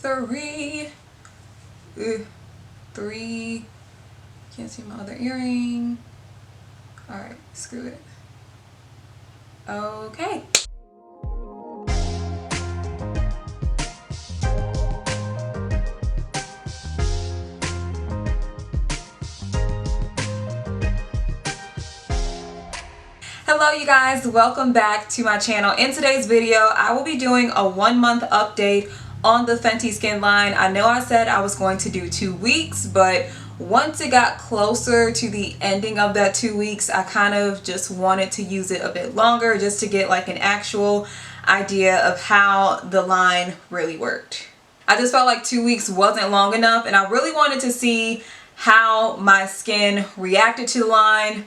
three. Three. Can't see my other earring. Alright, screw it. Okay. Hello you guys, welcome back to my channel. In today's video, I will be doing a 1 month update on the Fenty Skin line. I know I said I was going to do 2 weeks, but once it got closer to the ending of that 2 weeks, I kind of just wanted to use it a bit longer just to get like an actual idea of how the line really worked. I just felt like 2 weeks wasn't long enough, and I really wanted to see how my skin reacted to the line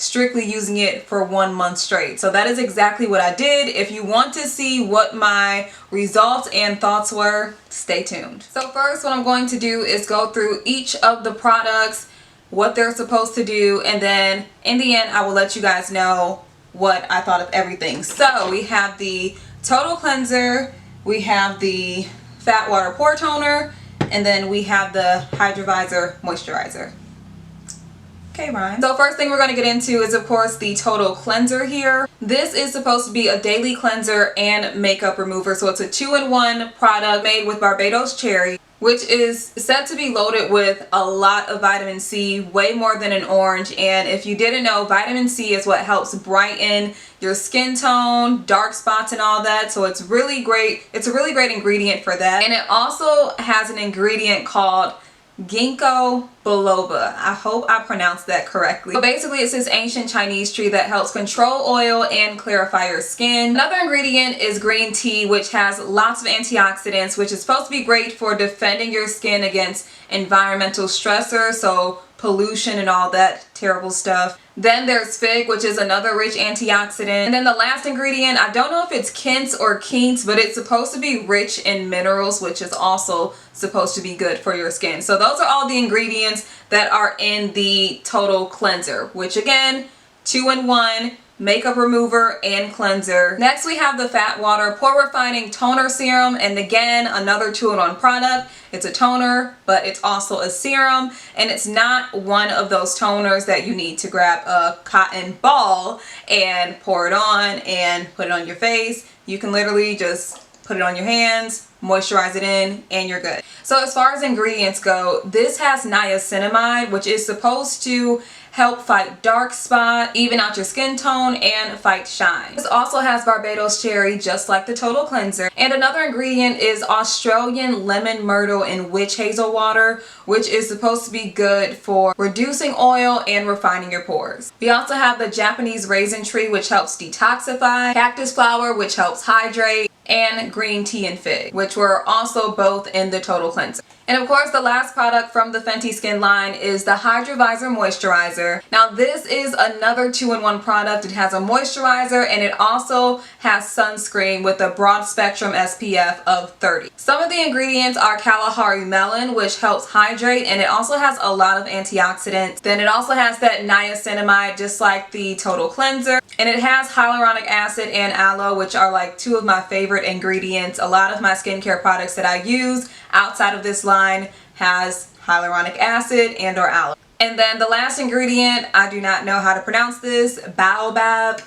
strictly using it for 1 month straight. So that is exactly what I did. If you want to see what my results and thoughts were, stay tuned. So first, what I'm going to do is go through each of the products, what they're supposed to do, and then in the end I will let you guys know what I thought of everything. So we have the Total Cleanser, we have the Fat Water Pore Toner, and then we have the Hydrovisor Moisturizer. Okay, Ryan. So first thing we're going to get into is of course the Total Cleanser here. This is supposed to be a daily cleanser and makeup remover. So it's a 2-in-1 product made with Barbados cherry, which is said to be loaded with a lot of vitamin C, way more than an orange. And if you didn't know, vitamin C is what helps brighten your skin tone, dark spots and all that. So it's really great. It's a really great ingredient for that. And it also has an ingredient called ginkgo biloba. I hope I pronounced that correctly. So basically it's this ancient Chinese tree that helps control oil and clarify your skin. Another ingredient is green tea, which has lots of antioxidants, which is supposed to be great for defending your skin against environmental stressors, so pollution and all that terrible stuff. Then there's fig, which is another rich antioxidant. And then the last ingredient, I don't know if it's quince or quince, but it's supposed to be rich in minerals, which is also supposed to be good for your skin. So those are all the ingredients that are in the Total Cleanser, which again, 2-in-1 makeup remover and cleanser. Next we have the Fat Water Pore Refining Toner Serum, and again another 2-in-1 product. It's a toner, but it's also a serum, and it's not one of those toners that you need to grab a cotton ball and pour it on and put it on your face. You can literally just put it on your hands, moisturize it in, and you're good. So as far as ingredients go, this has niacinamide, which is supposed to help fight dark spot, even out your skin tone, and fight shine. This also has Barbados cherry, just like the Total Cleanser. And another ingredient is Australian lemon myrtle and witch hazel water, which is supposed to be good for reducing oil and refining your pores. We also have the Japanese raisin tree, which helps detoxify, cactus flower, which helps hydrate, and green tea and fig, which were also both in the Total Cleanser. And of course, the last product from the Fenty Skin line is the Hydrovisor Moisturizer. Now this is another 2-in-1 product. It has a moisturizer and it also has sunscreen with a broad spectrum SPF of 30. Some of the ingredients are Kalahari melon, which helps hydrate, and it also has a lot of antioxidants. Then it also has that niacinamide, just like the Total Cleanser. And it has hyaluronic acid and aloe, which are like 2 of my favorite ingredients. A lot of my skincare products that I use outside of this line has hyaluronic acid and or aloe. And then the last ingredient, I do not know how to pronounce this, baobab,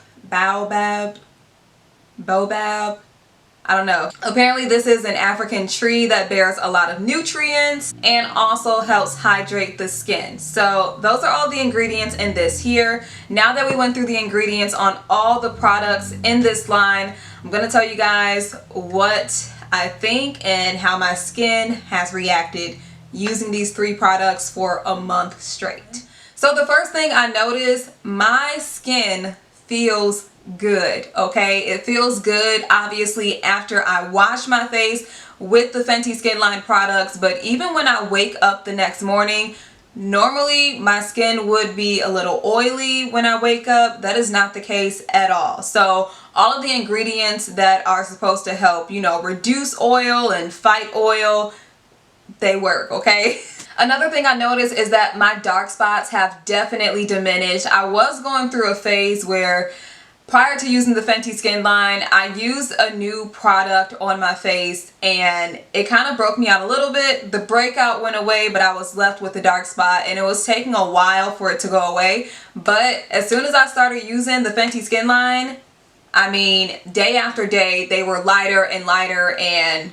I don't know. Apparently this is an African tree that bears a lot of nutrients and also helps hydrate the skin. So those are all the ingredients in this here. Now that we went through the ingredients on all the products in this line, I'm going to tell you guys what I think and how my skin has reacted using these 3 products for a month straight. So the first thing I noticed, my skin feels good, okay? It feels good obviously after I wash my face with the Fenty Skin line products, but even when I wake up the next morning, normally my skin would be a little oily when I wake up. That is not the case at all. So all of the ingredients that are supposed to help, you know, reduce oil and fight oil, they work, okay? Another thing I noticed is that my dark spots have definitely diminished. I was going through a phase where Prior to using the Fenty Skin line, I used a new product on my face and it kind of broke me out a little bit. The breakout went away, but I was left with a dark spot and it was taking a while for it to go away. But as soon as I started using the Fenty Skin line, I mean, day after day, they were lighter and lighter, and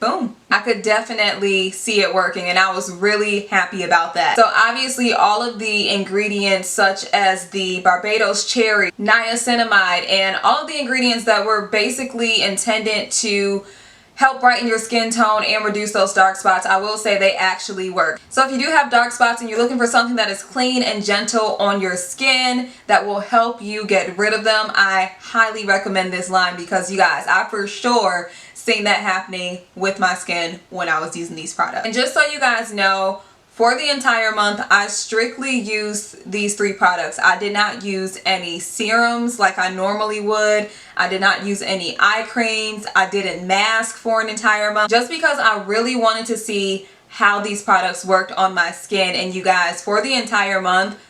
boom, I could definitely see it working, and I was really happy about that. So obviously all of the ingredients such as the Barbados cherry, niacinamide, and all of the ingredients that were basically intended to help brighten your skin tone and reduce those dark spots, I will say they actually work. So if you do have dark spots and you're looking for something that is clean and gentle on your skin that will help you get rid of them, I highly recommend this line, because you guys, I for sure seen that happening with my skin when I was using these products. And just so you guys know, for the entire month, I strictly used these 3 products. I did not use any serums like I normally would. I did not use any eye creams. I didn't mask for an entire month, just because I really wanted to see how these products worked on my skin. And you guys, for the entire month,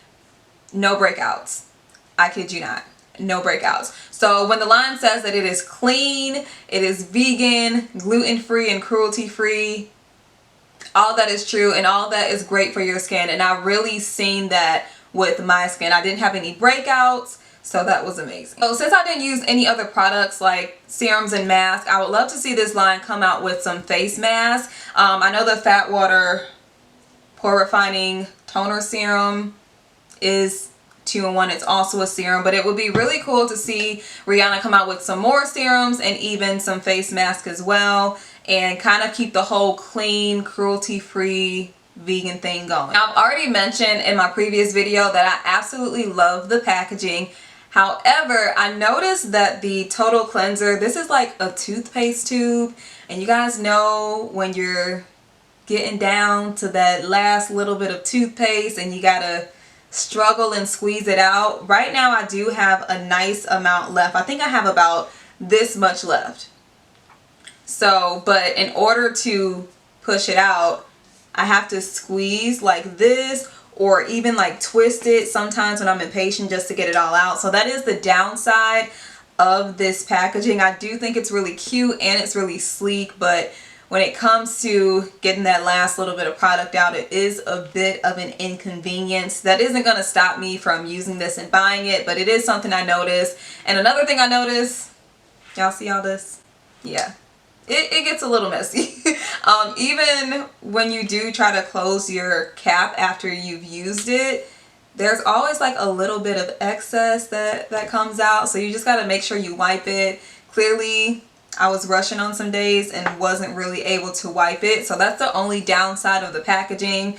no breakouts. I kid you not. No breakouts. So when the line says that it is clean, it is vegan, gluten-free, and cruelty-free, all that is true, and all that is great for your skin. And I really seen that with my skin. I didn't have any breakouts, so that was amazing. So since I didn't use any other products like serums and masks, I would love to see this line come out with some face masks. I know the Fat Water Pore Refining Toner Serum is 2-in-1. It's also a serum, but it would be really cool to see Rihanna come out with some more serums and even some face masks as well, and kind of keep the whole clean, cruelty-free, vegan thing going. Now, I've already mentioned in my previous video that I absolutely love the packaging. However, I noticed that the Total Cleanser, this is like a toothpaste tube, and you guys know when you're getting down to that last little bit of toothpaste and you gotta struggle and squeeze it out. Right now I do have a nice amount left. I think I have about this much left. So, but in order to push it out, I have to squeeze like this, or even like twist it sometimes when I'm impatient, just to get it all out. So that is the downside of this packaging. I do think it's really cute and it's really sleek, but when it comes to getting that last little bit of product out, it is a bit of an inconvenience. That isn't going to stop me from using this and buying it, but it is something I noticed. And another thing I noticed, y'all see all this? Yeah. It gets a little messy. Even when you do try to close your cap after you've used it, there's always like a little bit of excess that comes out. So you just got to make sure you wipe it. Clearly, I was rushing on some days and wasn't really able to wipe it. So that's the only downside of the packaging.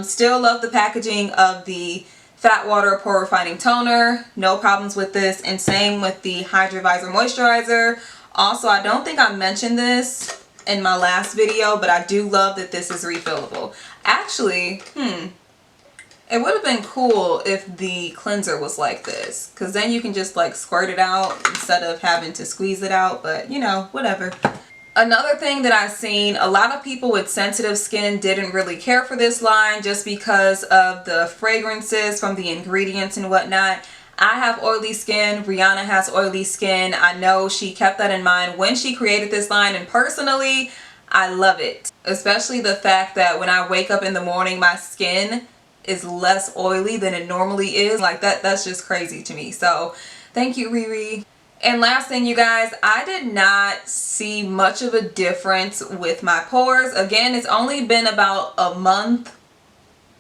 Still love the packaging of the Fat Water Pore Refining Toner. No problems with this. And same with the Hydra Visor Moisturizer. Also, I don't think I mentioned this in my last video, but I do love that this is refillable. Actually, it would have been cool if the cleanser was like this, because then you can just like squirt it out instead of having to squeeze it out, but you know, whatever. Another thing that I've seen, a lot of people with sensitive skin didn't really care for this line just because of the fragrances from the ingredients and whatnot. I have oily skin. Rihanna has oily skin. I know she kept that in mind when she created this line, and personally, I love it. Especially the fact that when I wake up in the morning, my skin is less oily than it normally is. Like that's just crazy to me. So thank you, Riri. And last thing, you guys, I did not see much of a difference with my pores. Again, it's only been about a month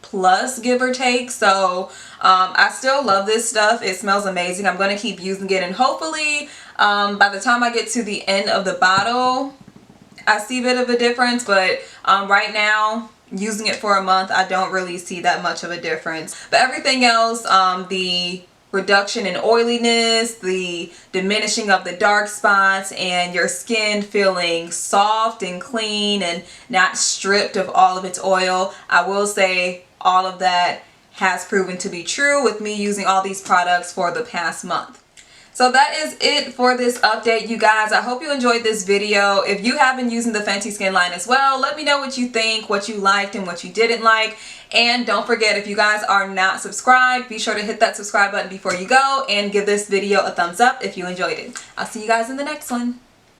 plus, give or take. So I still love this stuff. It smells amazing. I'm going to keep using it, and hopefully by the time I get to the end of the bottle, I see a bit of a difference. But right now, using it for a month, I don't really see that much of a difference. But everything else, the reduction in oiliness, the diminishing of the dark spots, and your skin feeling soft and clean and not stripped of all of its oil, I will say all of that has proven to be true with me using all these products for the past month. So that is it for this update, you guys. I hope you enjoyed this video. If you have been using the Fenty Skin line as well, let me know what you think, what you liked and what you didn't like. And don't forget, if you guys are not subscribed, be sure to hit that subscribe button before you go and give this video a thumbs up if you enjoyed it. I'll see you guys in the next one.